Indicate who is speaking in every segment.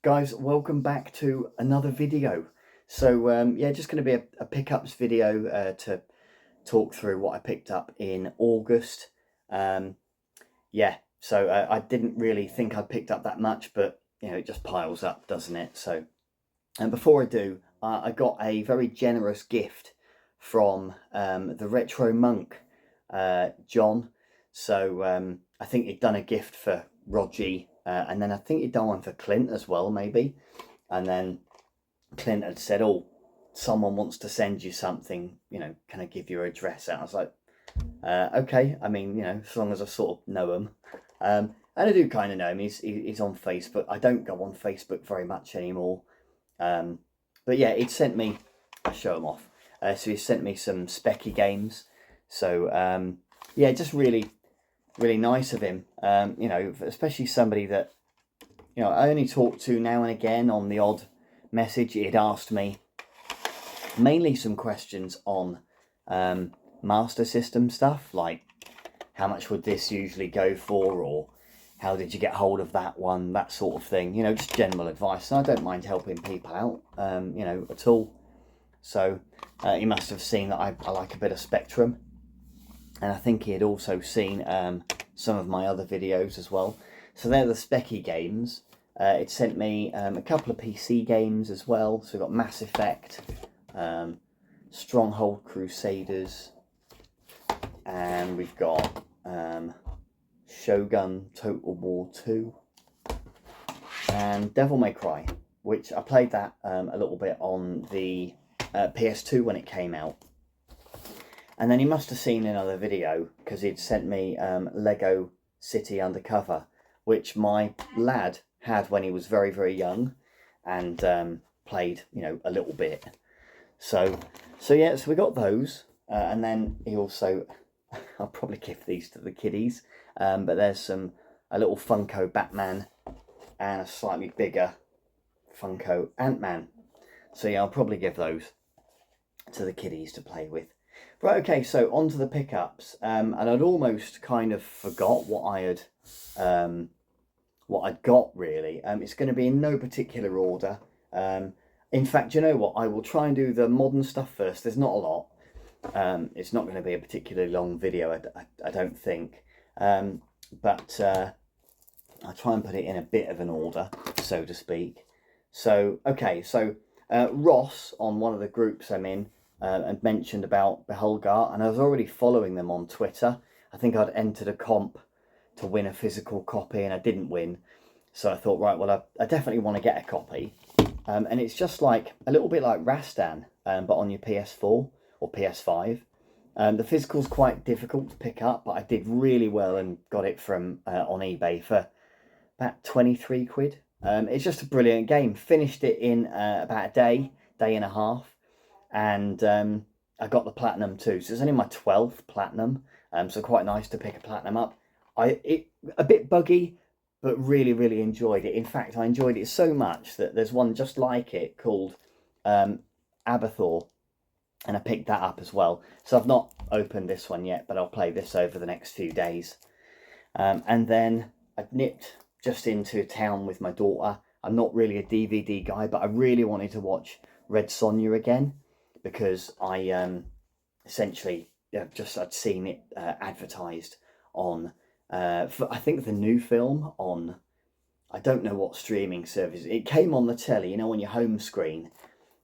Speaker 1: Guys, welcome back to another video. So yeah, just going to be a pickups video to talk through what I picked up in August. Yeah, so I didn't really think I'd picked up that much, but you know, it just piles up, doesn't it? So, and before I do, I got a very generous gift from the Retro Monk, John. So I think he'd done a gift for Rogie, and then I think he'd done one for Clint as well, maybe. And then Clint had said, "Oh, someone wants to send you something. You know, can I give your address out?" I was like, "Okay." I mean, you know, as long as I sort of know him, and I do kind of know him. He's on Facebook. I don't go on Facebook very much anymore. But yeah, he'd sent me. I'll show him off. So he sent me some Specky games. So yeah, just really nice of him. You know, especially somebody that, you know, I only talk to now and again on the odd message. He had asked me mainly some questions on Master System stuff, like how much would this usually go for, or how did you get hold of that one, that sort of thing. You know, just general advice. And I don't mind helping people out, you know, at all. So he must have seen that I like a bit of Spectrum. And I think he had also seen some of my other videos as well. So they're the Specky games. It sent me a couple of PC games as well. So we've got Mass Effect, Stronghold Crusaders, and we've got Shogun Total War 2, and Devil May Cry, which I played that a little bit on the PS2 when it came out. And then he must have seen another video because he'd sent me Lego City Undercover, which my lad had when he was very young, and played, you know, a little bit. So yeah, so we got those, and then he also, I'll probably give these to the kiddies, but there's a little Funko Batman and a slightly bigger Funko Ant-Man. So yeah, I'll probably give those to the kiddies to play with. Right, okay, so on to the pickups, and I'd almost kind of forgot what I'd got really. It's going to be in no particular order. In fact, you know what? I will try and do the modern stuff first. There's not a lot. It's not going to be a particularly long video, I don't think. But I'll try and put it in a bit of an order, so to speak. So, okay, so Ross, on one of the groups I'm in, and mentioned about Beholgar, and I was already following them on Twitter. I think I'd entered a comp to win a physical copy, and I didn't win. So I thought, right, well, I definitely want to get a copy. And it's just like a little bit like Rastan, but on your PS4 or PS5. The physical's quite difficult to pick up, but I did really well and got it from on eBay for about 23 quid. It's just a brilliant game. Finished it in about a day and a half. And I got the platinum too, so it's only my 12th platinum, so quite nice to pick a platinum up. A bit buggy, but really enjoyed it. In fact, I enjoyed it so much that there's one just like it called Abathor, and I picked that up as well. So I've not opened this one yet, but I'll play this over the next few days. And then I nipped just into town with my daughter. I'm not really a DVD guy, but I really wanted to watch Red Sonja again, because I essentially I'd seen it advertised on for, I think, the new film on, I don't know what streaming service. It came on the telly, you know, on your home screen,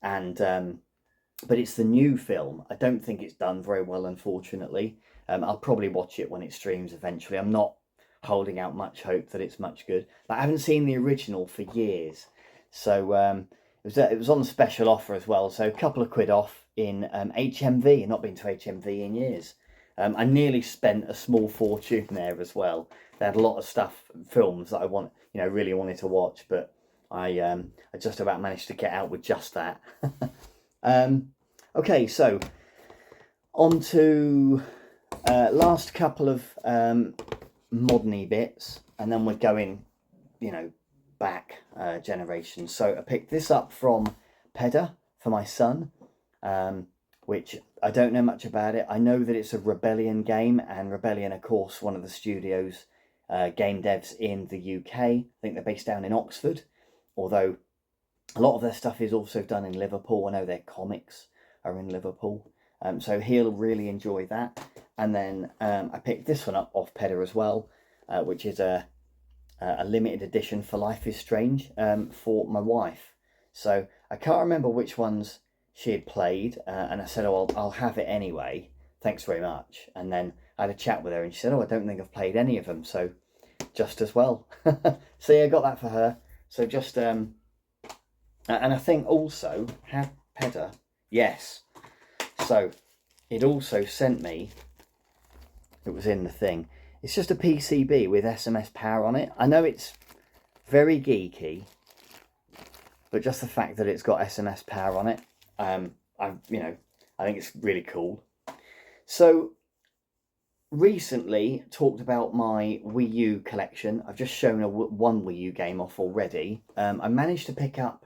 Speaker 1: and but it's the new film. I don't think it's done very well, unfortunately. I'll probably watch it when it streams eventually. I'm not holding out much hope that it's much good, but I haven't seen the original for years. So it was on special offer as well, so a couple of quid off in HMV. I've not been to HMV in years. I nearly spent a small fortune there as well. They had a lot of stuff, films that I really wanted to watch, but I just about managed to get out with just that. Okay, so on to last couple of modern-y bits, and then we're going, you know, back generations. So I picked this up from Pedder for my son, which I don't know much about it. I know that it's a Rebellion game, and Rebellion, of course, one of the studios game devs in the UK. I think they're based down in Oxford. although a lot of their stuff is also done in Liverpool. I know their comics are in Liverpool, so he'll really enjoy that. And then I picked this one up off Pedder as well, which is a limited edition for Life is Strange for my wife. So I can't remember which ones she had played, and I said, oh, I'll have it anyway, thanks very much. And then I had a chat with her and she said, oh, I don't think I've played any of them, so just as well. So yeah, I got that for her. So just and I think also had Pedder, yes, so it also sent me, it was in the thing, it's just a PCB with SMS power on it. I know it's very geeky, but just the fact that it's got SMS power on it, I think it's really cool. So recently talked about my Wii U collection. I've just shown one Wii U game off already. I managed to pick up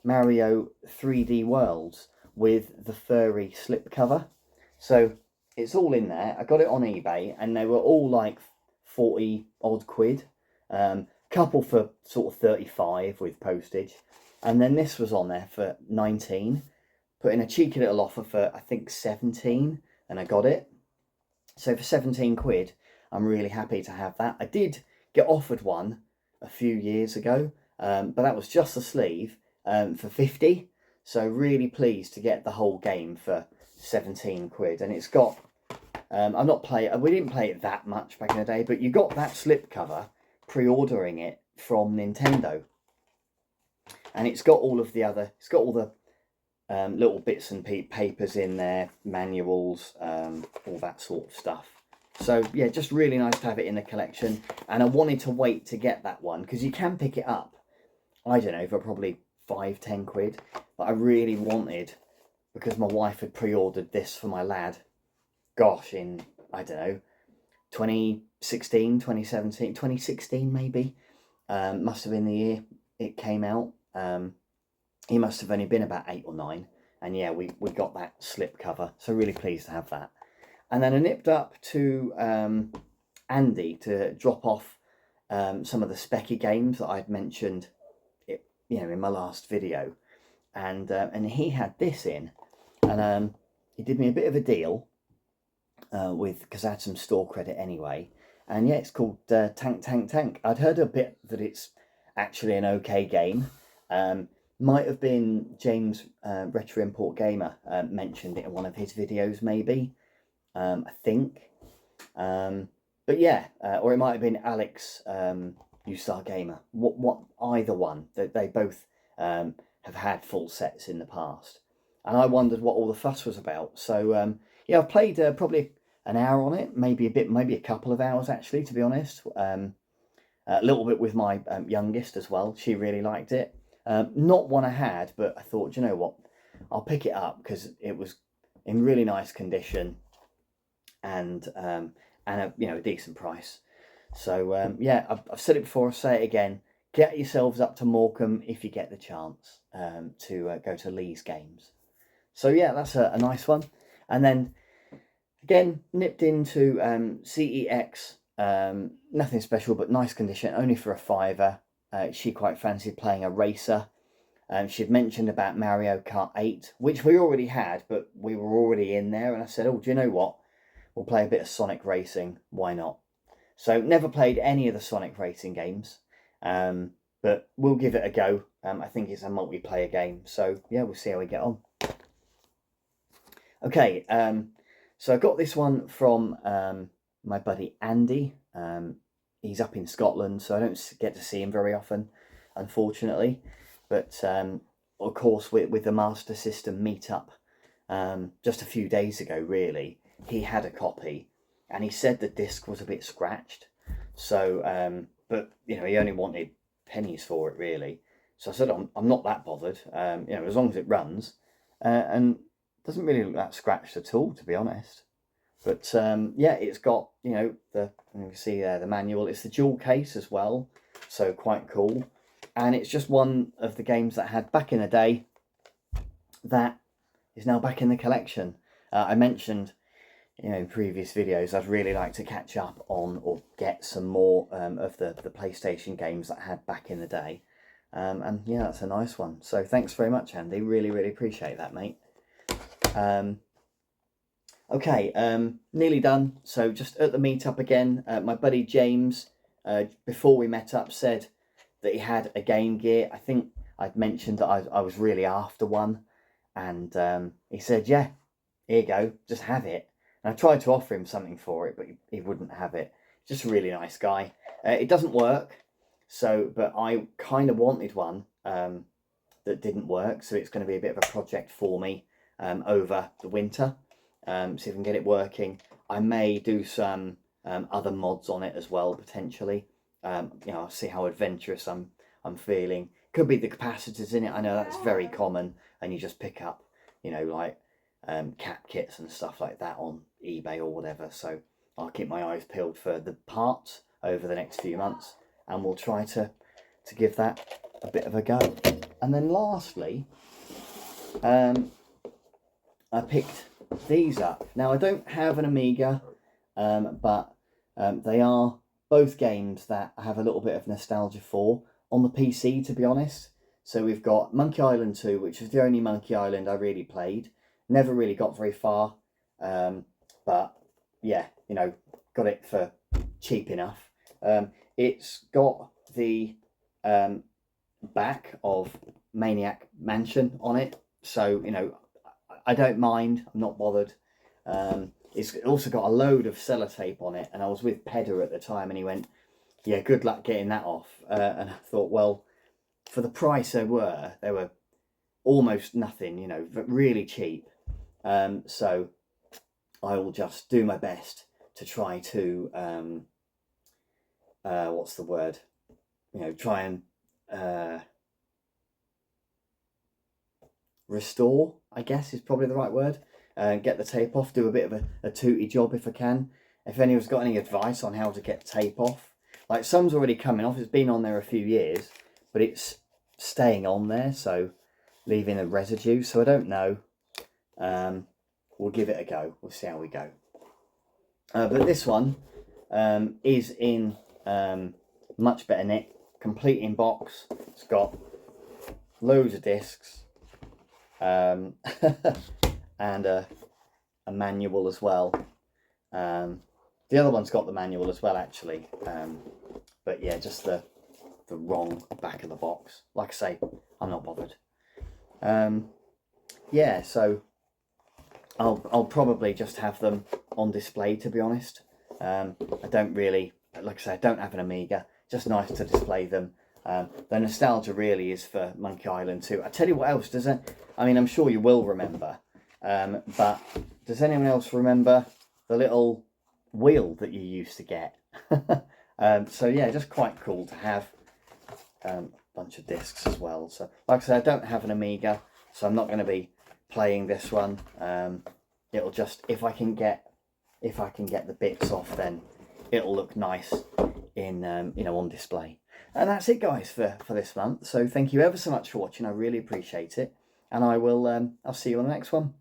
Speaker 1: Mario 3D Worlds with the furry slipcover. So it's all in there. I got it on eBay and they were all like 40 odd quid. Couple for sort of 35 with postage. And then this was on there for 19. Put in a cheeky little offer for I think 17 and I got it. So for 17 quid, I'm really happy to have that. I did get offered one a few years ago, but that was just the sleeve for 50. So really pleased to get the whole game for 17 quid. And it's got, we didn't play it that much back in the day, but you got that slipcover pre-ordering it from Nintendo. And it's got all of the other, it's got all the little bits and papers in there, manuals, all that sort of stuff. So yeah, just really nice to have it in the collection. And I wanted to wait to get that one because you can pick it up, I don't know, for probably 5-10 quid. But I really wanted, because my wife had pre-ordered this for my lad, gosh, in, I don't know, 2016, 2017, 2016 maybe. Must have been the year it came out. He must have only been about 8 or 9. And yeah, we got that slip cover. So really pleased to have that. And then I nipped up to Andy to drop off some of the specky games that I'd mentioned in my last video. And he had this in. And he did me a bit of a deal because I had some store credit anyway. And yeah, it's called Tank. I'd heard a bit that it's actually an okay game. Might have been James Retro Import Gamer mentioned it in one of his videos, maybe. I think. But yeah, or it might have been Alex U-Star Gamer. Either one. They both have had full sets in the past. And I wondered what all the fuss was about. So yeah, I've played probably an hour on it, maybe a couple of hours actually, to be honest. A little bit with my youngest as well. She really liked it. Not one I had, but I thought, you know what, I'll pick it up because it was in really nice condition and a decent price. So yeah, I've said it before, I'll say it again. Get yourselves up to Morecambe if you get the chance to go to Lee's Games. So yeah, that's a nice one. And then again, nipped into CEX. Nothing special, but nice condition, only for a £5. She quite fancied playing a racer. She'd mentioned about Mario Kart 8, which we already had, but we were already in there. And I said, oh, do you know what? We'll play a bit of Sonic Racing. Why not? So never played any of the Sonic Racing games, but we'll give it a go. I think it's a multiplayer game. So yeah, we'll see how we get on. Okay, so I got this one from my buddy Andy. He's up in Scotland, so I don't get to see him very often, unfortunately. But of course, with the Master System meetup just a few days ago, really, he had a copy, and he said the disc was a bit scratched. So, but he only wanted pennies for it, really. So I said, I'm not that bothered. As long as it runs, and doesn't really look that scratched at all, to be honest. But yeah, it's got, you can see there the manual. It's the dual case as well, so quite cool. And it's just one of the games that I had back in the day that is now back in the collection. I mentioned, in previous videos, I'd really like to catch up on or get some more of the PlayStation games that I had back in the day. And yeah, that's a nice one. So thanks very much, Andy. Really, really appreciate that, mate. Okay, nearly done. So just at the meetup again, my buddy James, before we met up, said that he had a Game Gear. I think I'd mentioned that I was really after one, and he said, yeah, here you go, just have it. And I tried to offer him something for it, but he wouldn't have it. Just a really nice guy. It doesn't work, but I kind of wanted one that didn't work, so it's going to be a bit of a project for me over the winter. See if I can get it working. I may do some other mods on it as well, potentially. I'll see how adventurous I'm feeling. Could be the capacitors in it. I know that's very common, and you just pick up, like cap kits and stuff like that on eBay or whatever. So I'll keep my eyes peeled for the parts over the next few months, and we'll try to give that a bit of a go. And then lastly, I picked these up. Now I don't have an Amiga, but they are both games that I have a little bit of nostalgia for on the PC, to be honest. So we've got Monkey Island 2, which is the only Monkey Island I really played. Never really got very far, but yeah, got it for cheap enough. It's got the back of Maniac Mansion on it, so I don't mind. I'm not bothered. It's also got a load of sellotape on it, and I was with Pedder at the time, and he went, yeah, good luck getting that off. And I thought, well, for the price they were almost nothing, but really cheap. So I will just do my best to try to what's the word? Try and restore, I guess is probably the right word. Get the tape off, do a bit of a tooty job if I can. If anyone's got any advice on how to get tape off, like some's already coming off, it's been on there a few years, but it's staying on there, so leaving a residue, so I don't know. We'll give it a go, we'll see how we go. But this one is in much better nick, complete in box. It's got loads of discs, and a manual as well. The other one's got the manual as well, actually, but yeah, just the wrong back of the box. Like I say, I'm not bothered. Yeah, so I'll probably just have them on display, to be honest. I don't really, like I say, I don't have an Amiga. Just nice to display them. The nostalgia really is for Monkey Island 2. I tell you what else, I'm sure you will remember, but does anyone else remember the little wheel that you used to get? So yeah, just quite cool to have a bunch of discs as well. So like I said, I don't have an Amiga, so I'm not going to be playing this one. It'll just, if I can get the bits off, then it'll look nice in on display. And that's it, guys, for this month. So thank you ever so much for watching. I really appreciate it, and I'll see you on the next one.